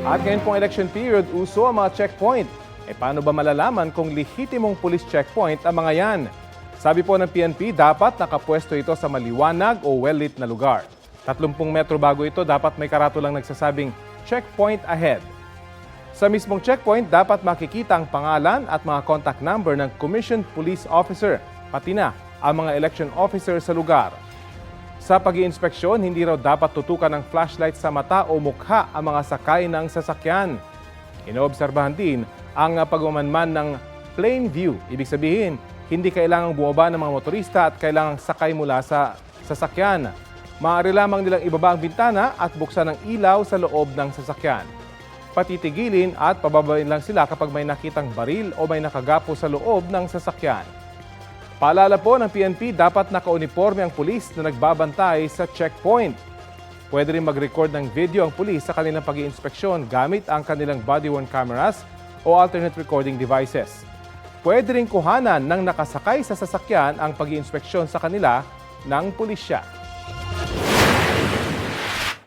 At ngayon pong election period, uso ang mga checkpoint. Paano ba malalaman kung lehitimong police checkpoint ang mga yan? Sabi po ng PNP, dapat nakapwesto ito sa maliwanag o well-lit na lugar. 30 metro bago ito, dapat may karatulang nagsasabing checkpoint ahead. Sa mismong checkpoint, dapat makikita ang pangalan at mga contact number ng commissioned police officer, pati na ang mga election officer sa lugar. Sa pag-iinspeksyon, hindi raw dapat tutukan ng flashlight sa mata o mukha ang mga sakay ng sasakyan. Inoobserbahan din ang pagmamanman ng plain view. Ibig sabihin, hindi kailangang bumaba ng mga motorista at kailangang sakay mula sa sasakyan. Maaari lamang nilang ibaba ang bintana at buksan ang ilaw sa loob ng sasakyan. Patitigilin at pababain lang sila kapag may nakitang baril o may nakagapo sa loob ng sasakyan. Paalala po ng PNP, dapat naka-uniforme ang pulis na nagbabantay sa checkpoint. Pwede rin mag-record ng video ang pulis sa kanilang pag-iinspeksyon gamit ang kanilang body-worn cameras o alternate recording devices. Pwede rin kuhanan ng nakasakay sa sasakyan ang pag-iinspeksyon sa kanila ng pulisya.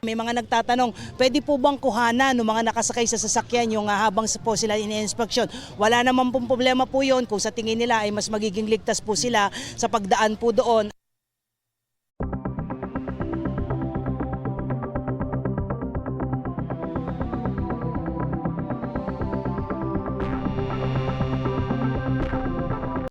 May mga nagtatanong, pwede po bang kuhanan ng mga nakasakay sa sasakyan yung habang po sila ini-inspeksyon? Wala naman pong problema po yun kung sa tingin nila ay mas magiging ligtas po sila sa pagdaan po doon.